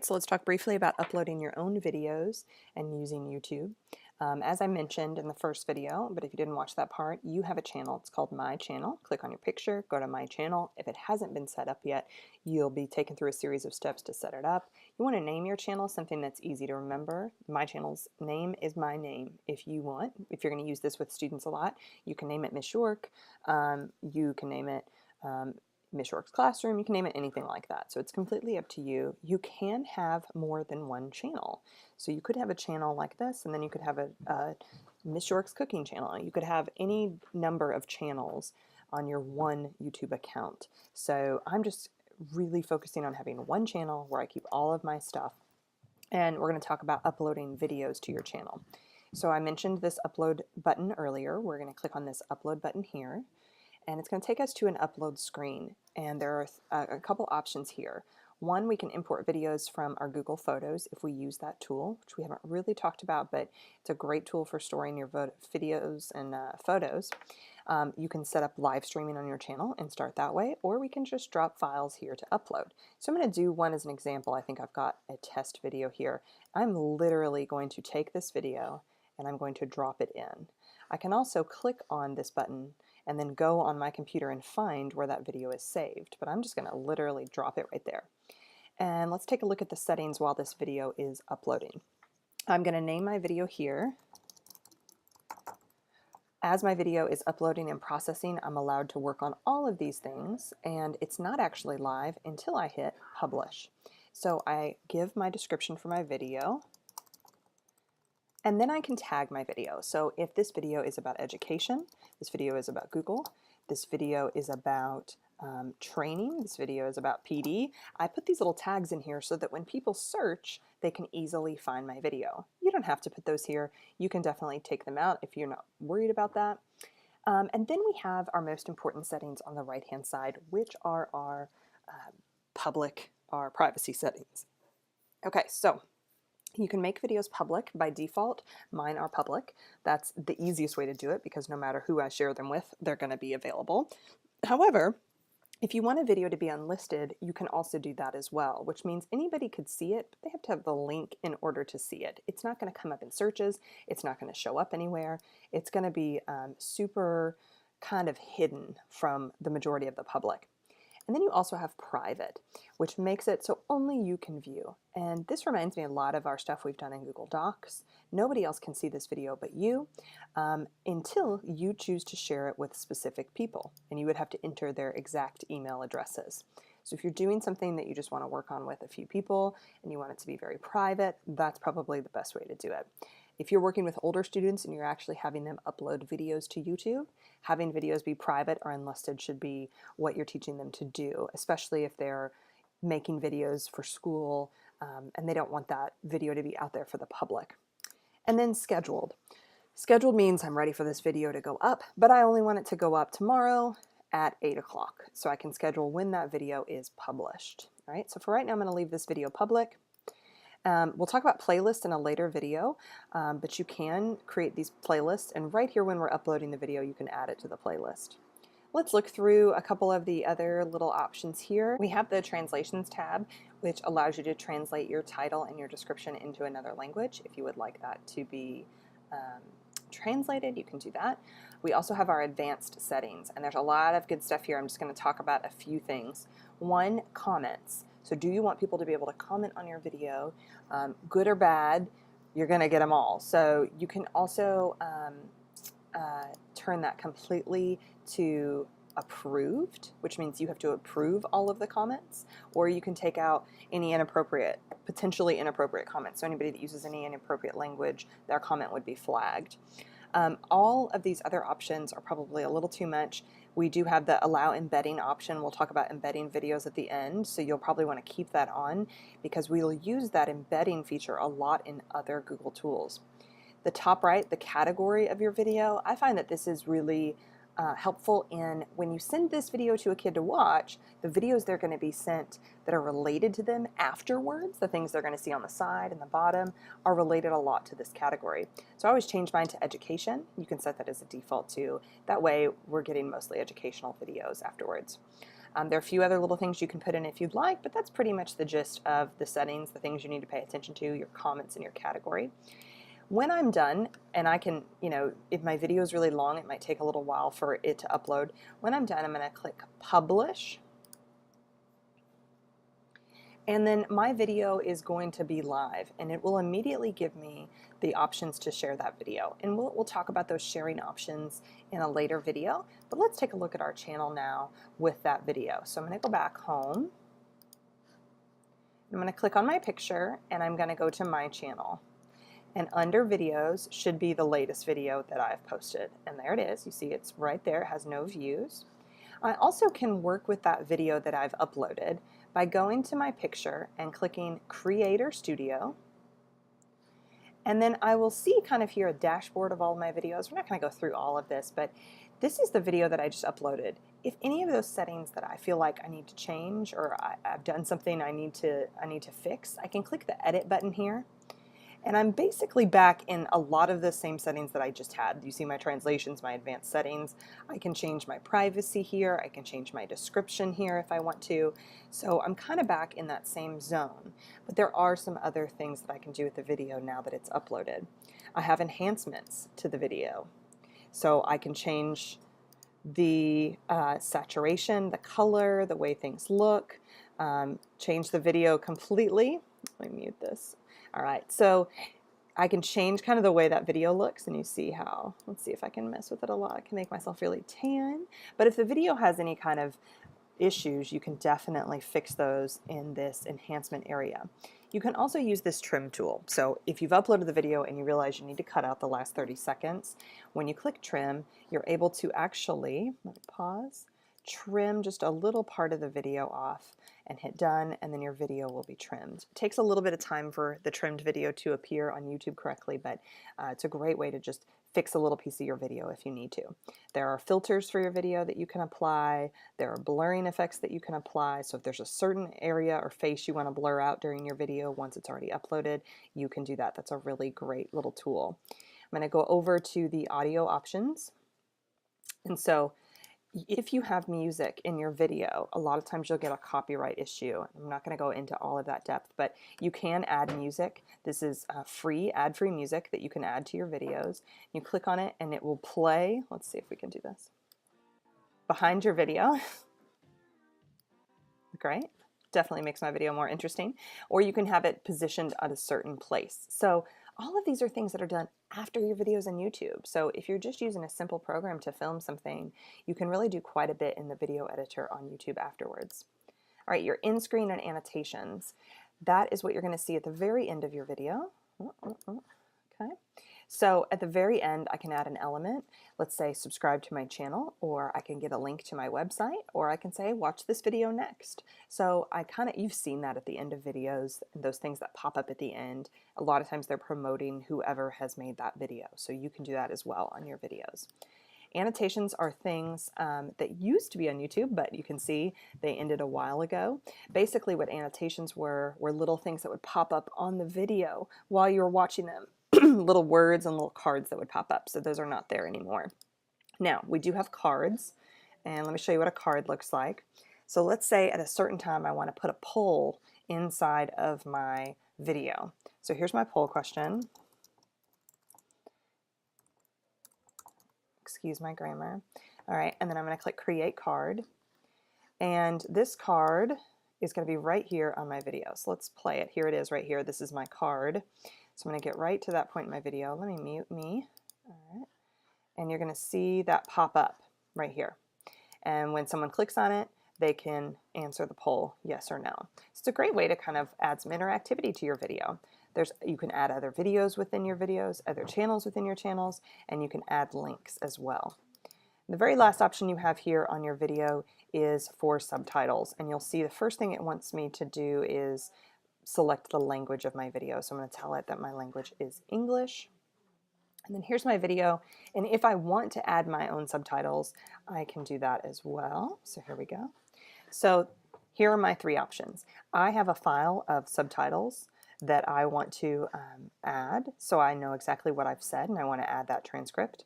So let's talk briefly about uploading your own videos and using YouTube. As I mentioned in the first video, but if you didn't watch that part, you have a channel. It's called My Channel. Click on your picture, go to My Channel. If it hasn't been set up yet, you'll be taken through a series of steps to set it up. You want to name your channel something that's easy to remember. My channel's name is my name. If you want, if you're going to use this with students a lot, you can name it Miss York. You can name it Miss York's Classroom, you can name it anything like that. So it's completely up to you. You can have more than one channel. So you could have a channel like this, and then you could have a Miss York's Cooking channel. You could have any number of channels on your one YouTube account. So I'm just really focusing on having one channel where I keep all of my stuff. And we're going to talk about uploading videos to your channel. So I mentioned this upload button earlier. We're going to click on this upload button here, and it's going to take us to an upload screen, and there are a couple options here. One, we can import videos from our Google Photos if we use that tool, which we haven't really talked about, but it's a great tool for storing your videos and photos. You can set up live streaming on your channel and start that way, or we can just drop files here to upload. So I'm going to do one as an example. I think I've got a test video here. I'm literally going to take this video and I'm going to drop it in. I can also click on this button and then go on my computer and find where that video is saved, but I'm just going to literally drop it right there. And let's take a look at the settings while this video is uploading. I'm going to name my video here. As my video is uploading and processing, I'm allowed to work on all of these things, and it's not actually live until I hit publish. So I give my description for my video, and then I can tag my video. So if this video is about education, this video is about Google, this video is about training, this video is about PD, I put these little tags in here so that when people search, they can easily find my video. You don't have to put those here. You can definitely take them out if you're not worried about that. And then we have our most important settings on the right-hand side, which are our our privacy settings. Okay, so you can make videos public by default. Mine are public. That's the easiest way to do it because no matter who I share them with, they're going to be available. However, if you want a video to be unlisted, you can also do that as well, which means anybody could see it, but they have to have the link in order to see it. It's not going to come up in searches. It's not going to show up anywhere. It's going to be super kind of hidden from the majority of the public. And then you also have private, which makes it so only you can view. And this reminds me a lot of our stuff we've done in Google Docs. Nobody else can see this video but you until you choose to share it with specific people. And you would have to enter their exact email addresses. So if you're doing something that you just want to work on with a few people and you want it to be very private, that's probably the best way to do it. If you're working with older students and you're actually having them upload videos to YouTube, having videos be private or unlisted should be what you're teaching them to do, especially if they're making videos for school and they don't want that video to be out there for the public. And then scheduled. Scheduled means I'm ready for this video to go up, but I only want it to go up tomorrow at 8 o'clock. So I can schedule when that video is published. All right, so for right now, I'm going to leave this video public. We'll talk about playlists in a later video, but you can create these playlists, and right here when we're uploading the video, you can add it to the playlist. Let's look through a couple of the other little options here. We have the translations tab, which allows you to translate your title and your description into another language. If you would like that to be translated, you can do that. We also have our advanced settings, and there's a lot of good stuff here. I'm just going to talk about a few things. One, comments. So do you want people to be able to comment on your video, good or bad? You're going to get them all. So you can also turn that completely to approved, which means you have to approve all of the comments, or you can take out any potentially inappropriate comments. So anybody that uses any inappropriate language, their comment would be flagged. All of these other options are probably a little too much. We do have the allow embedding option. We'll talk about embedding videos at the end, so you'll probably want to keep that on because we'll use that embedding feature a lot in other Google tools. The top right, the category of your video, I find that this is really helpful in when you send this video to a kid to watch, the videos they're going to be sent that are related to them afterwards, the things they're going to see on the side and the bottom, are related a lot to this category. So I always change mine to education. You can set that as a default too. That way we're getting mostly educational videos afterwards. There are a few other little things you can put in if you'd like, but that's pretty much the gist of the settings, the things you need to pay attention to, your comments and your category. When I'm done, and I can, if my video is really long, it might take a little while for it to upload. When I'm done, I'm going to click Publish. And then my video is going to be live, and it will immediately give me the options to share that video. And we'll talk about those sharing options in a later video, but let's take a look at our channel now with that video. So I'm going to go back home. I'm going to click on my picture, and I'm going to go to my channel. And under videos should be the latest video that I've posted. And there it is. You see it's right there. It has no views. I also can work with that video that I've uploaded by going to my picture and clicking Creator Studio. And then I will see kind of here a dashboard of all of my videos. We're not going to go through all of this, but this is the video that I just uploaded. If any of those settings that I feel like I need to change, or I've done something I need to fix, I can click the Edit button here. And I'm basically back in a lot of the same settings that I just had. You see my translations, my advanced settings. I can change my privacy here. I can change my description here if I want to. So I'm kind of back in that same zone. But there are some other things that I can do with the video now that it's uploaded. I have enhancements to the video. So I can change the saturation, the color, the way things look, change the video completely. Let me mute this. All right, so I can change kind of the way that video looks, and you see how, let's see if I can mess with it a lot. I can make myself really tan. But if the video has any kind of issues, you can definitely fix those in this enhancement area. You can also use this trim tool. So if you've uploaded the video and you realize you need to cut out the last 30 seconds, when you click trim, you're able to actually, let me pause, trim just a little part of the video off and hit done, and then your video will be trimmed. It takes a little bit of time for the trimmed video to appear on YouTube correctly, but it's a great way to just fix a little piece of your video if you need to. There are filters for your video that you can apply. There are blurring effects that you can apply. So if there's a certain area or face you want to blur out during your video once it's already uploaded, you can do that. That's a really great little tool. I'm going to go over to the audio options. And so if you have music in your video, a lot of times you'll get a copyright issue. I'm not going to go into all of that depth, but you can add music. This is free, ad-free music that you can add to your videos. You click on it and it will play. Let's see if we can do this. Behind your video. Great. Definitely makes my video more interesting. Or you can have it positioned at a certain place. So all of these are things that are done after your videos on YouTube. So if you're just using a simple program to film something, you can really do quite a bit in the video editor on YouTube afterwards. All right, your in-screen and annotations. That is what you're going to see at the very end of your video. Okay. So at the very end, I can add an element. Let's say subscribe to my channel, or I can get a link to my website, or I can say watch this video next. So you've seen that at the end of videos, and those things that pop up at the end. A lot of times they're promoting whoever has made that video. So you can do that as well on your videos. Annotations are things that used to be on YouTube, but you can see they ended a while ago. Basically what annotations were little things that would pop up on the video while you were watching them. Little words and little cards that would pop up. So those are not there anymore. Now, we do have cards, and let me show you what a card looks like. So let's say at a certain time I want to put a poll inside of my video. So here's my poll question. Excuse my grammar. All right, and then I'm going to click Create Card. And this card is going to be right here on my video. So let's play it. Here it is right here. This is my card. So I'm going to get right to that point in my video. Let me mute me. All right. And you're going to see that pop up right here. And when someone clicks on it, they can answer the poll, yes or no. It's a great way to kind of add some interactivity to your video. You can add other videos within your videos, other channels within your channels, and you can add links as well. The very last option you have here on your video is for subtitles. And you'll see the first thing it wants me to do is select the language of my video. So I'm going to tell it that my language is English. And then here's my video. And if I want to add my own subtitles, I can do that as well. So here we go. So here are my three options. I have a file of subtitles that I want to add, so I know exactly what I've said and I want to add that transcript.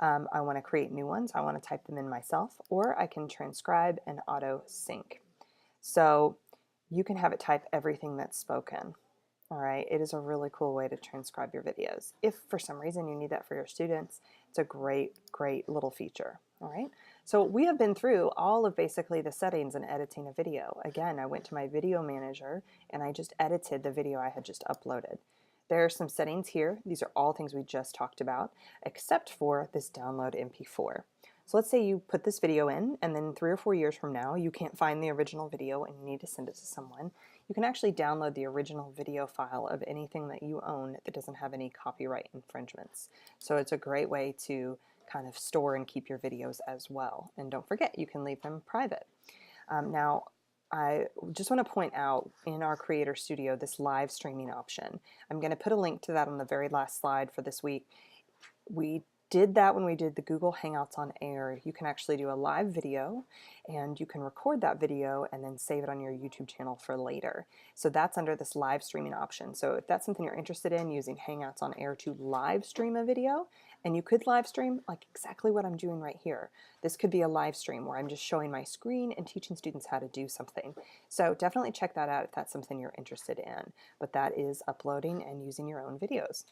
I want to create new ones. I want to type them in myself, or I can transcribe and auto sync. So you can have it type everything that's spoken. All right, it is a really cool way to transcribe your videos. If for some reason you need that for your students, it's a great, great little feature. All right, so we have been through all of basically the settings in editing a video. Again, I went to my video manager and I just edited the video I had just uploaded. There are some settings here. These are all things we just talked about, except for this download MP4. So let's say you put this video in, and then 3 or 4 years from now, you can't find the original video and you need to send it to someone. You can actually download the original video file of anything that you own that doesn't have any copyright infringements. So it's a great way to kind of store and keep your videos as well. And don't forget, you can leave them private. Now, I just want to point out in our Creator Studio this live streaming option. I'm going to put a link to that on the very last slide for this week. We did that when we did the Google Hangouts on Air. You can actually do a live video and you can record that video and then save it on your YouTube channel for later. So that's under this live streaming option. So if that's something you're interested in, using Hangouts on Air to live stream a video, and you could live stream like exactly what I'm doing right here. This could be a live stream where I'm just showing my screen and teaching students how to do something. So definitely check that out if that's something you're interested in. But that is uploading and using your own videos.